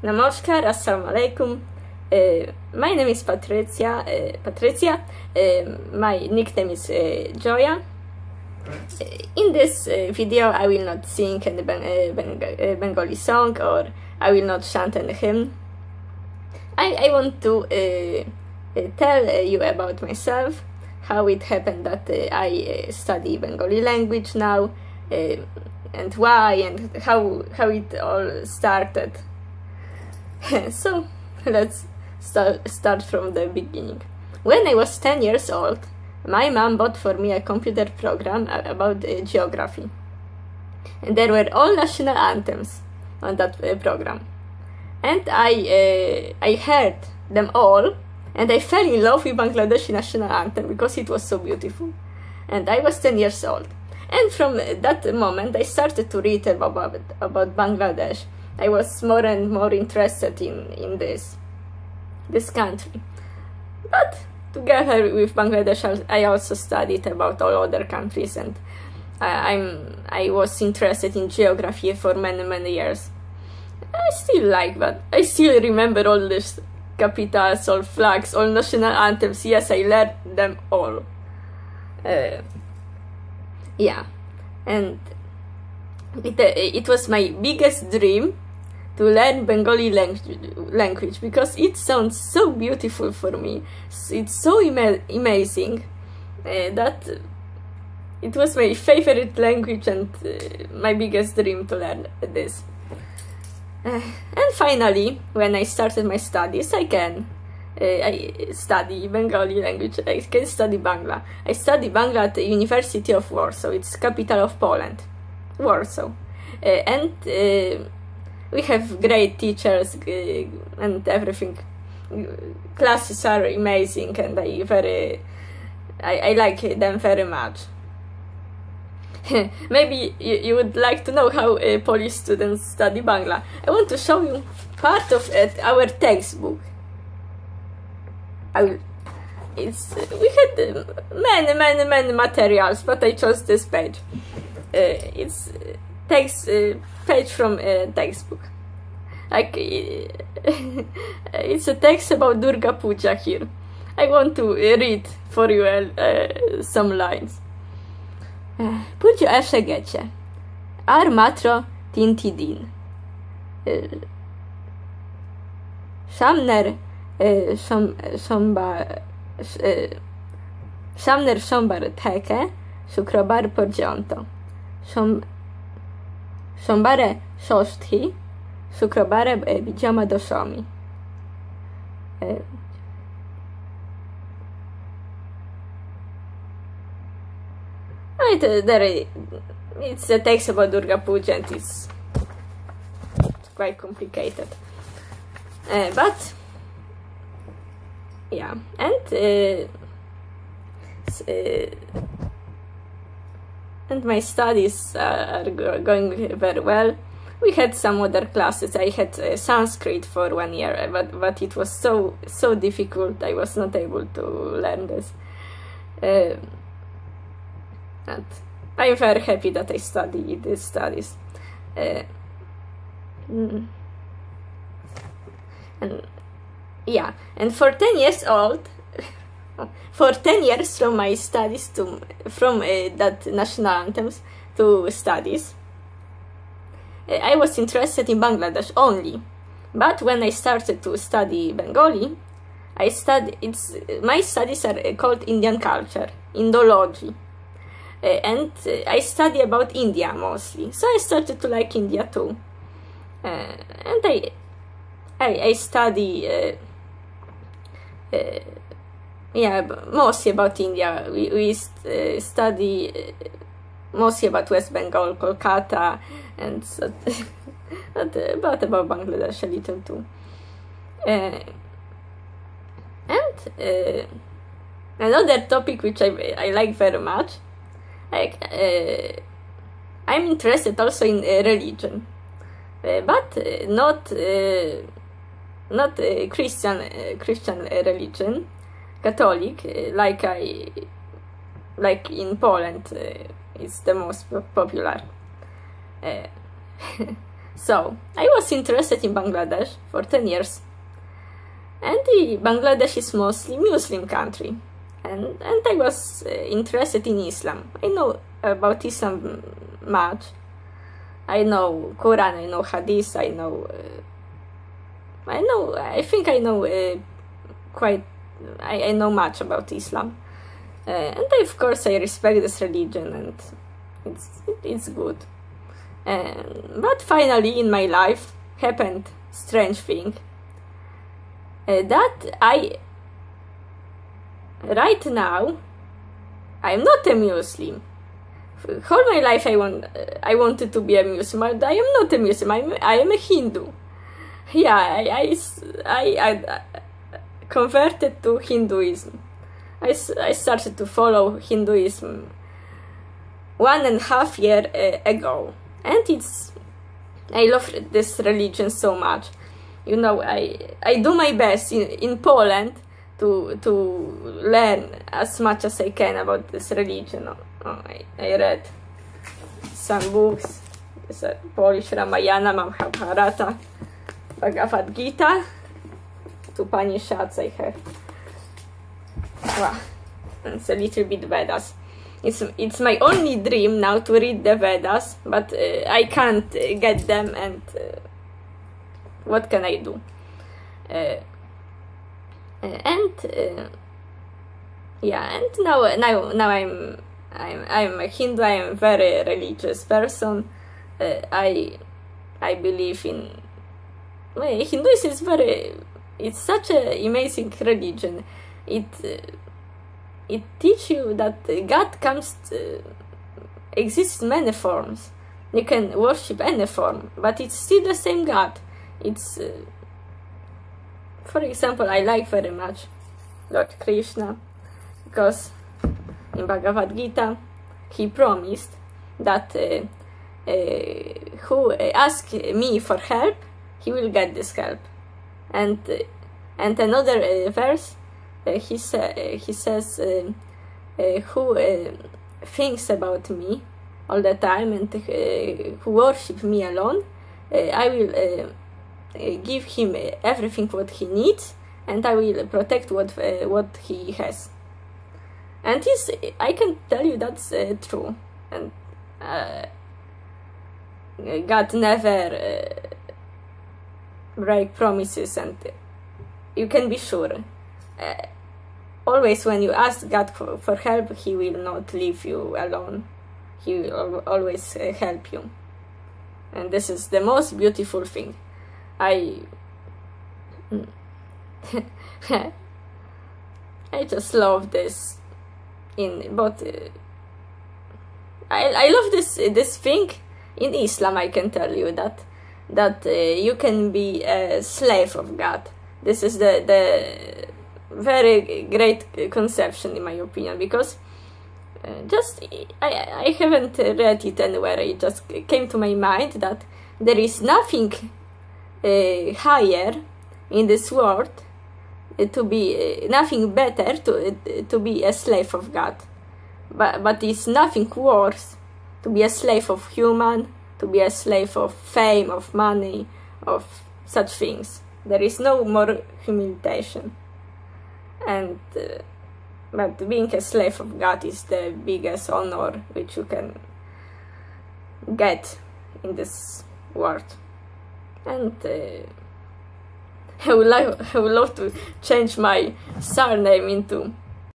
Namaskar, assalamu alaikum. My name is Patricia. My nickname is Joya. In this video, I will not sing any Bengali song, or I will not chant any hymn. I want to tell you about myself, how it happened that I study Bengali language now, and why, and how it all started. So let's start from the beginning. When I was 10 years old, my mom bought for me a computer program about geography. And there were all national anthems on that program. And I heard them all, and I fell in love with Bangladeshi national anthem because it was so beautiful. And I was 10 years old. And from that moment, I started to read about Bangladesh. I was more and more interested in this country. But together with Bangladesh, I also studied about all other countries, and I was interested in geography for many years. I still like that. I still remember all these capitals, all flags, all national anthems. Yes, I learned them all. Yeah, and it was my biggest dream to learn Bengali language because it sounds so beautiful for me. It's so amazing that it was my favorite language and my biggest dream to learn this. And finally, when I started my studies, I study Bengali language. I can study Bangla. I study Bangla at the University of Warsaw. It's capital of Poland, Warsaw, and we have great teachers and everything. Classes are amazing, and I like them very much. Maybe you would like to know how Polish students study Bangla. I want to show you part of our textbook. We had many materials, but I chose this page. It's page from a textbook. Like it's a text about Durga Puja here. I want to read for you some lines. Puja Eshegece Ar matro tintidin Shamner Shombar Teke Shukrobar Porjonto Shombare Shoshthi Shukrobare Bijama Doshomi. It's a text about Durga Puja, and it's quite complicated. But yeah, and my studies are going very well. We had some other classes. I had Sanskrit for 1 year, but it was so difficult. I was not able to learn this. And I'm very happy that I studied these studies. And yeah, for 10 years old, for 10 years from my studies from that national anthems to studies, I was interested in Bangladesh only. But when I started to study Bengali, my studies are called Indian culture, Indology. And I study about India mostly, so I started to like India too. And I study mostly about India. We study mostly about West Bengal, Kolkata, and so but about Bangladesh a little too. And another topic which I like very much, I'm interested also in religion, but not Christian religion, Catholic, like in Poland. It's the most popular. So I was interested in Bangladesh for 10 years, and Bangladesh is mostly Muslim country, and I was interested in Islam. I know about Islam much. I know Quran, I know Hadith, I think I know I know much about Islam, and of course I respect this religion, and it's good. But finally in my life happened strange thing, that right now I'm not a Muslim. All my life I wanted to be a Muslim, but I am not a Muslim. I am a Hindu. Yeah, I converted to Hinduism. I started to follow Hinduism 1.5 years ago, and I love this religion so much. You know, I do my best in Poland to learn as much as I can about this religion. I read some books. There's a Polish Ramayana, Mahabharata, Bhagavad Gita, two Upanishads I have. Wow, it's a little bit Vedas. It's my only dream now to read the Vedas, but I can't get them, and what can I do? Yeah, and now I'm a Hindu. I am a very religious person. I believe in Hinduism is it's such an amazing religion. It teaches you that God exists in many forms. You can worship any form, but it's still the same God. It's for example, I like very much Lord Krishna, because in Bhagavad Gita he promised that who asks me for help, he will get this help. And another verse, he says, who thinks about me all the time and who worship me alone, I will give him everything what he needs, and I will protect what he has. And I can tell you that's true. And God never break promises, and you can be sure. Always when you ask God for help, he will not leave you alone. He will always help you. And this is the most beautiful thing. I just love this. I love this thing in Islam. I can tell you that you can be a slave of God. This is the very great conception in my opinion, because I haven't read it anywhere. It just came to my mind that there is nothing higher in this world to be nothing better to be a slave of God, but it's nothing worse to be a slave of human, to be a slave of fame, of money, of such things. There is no more humiliation, and but being a slave of God is the biggest honor which you can get in this world. And I would love to change my surname into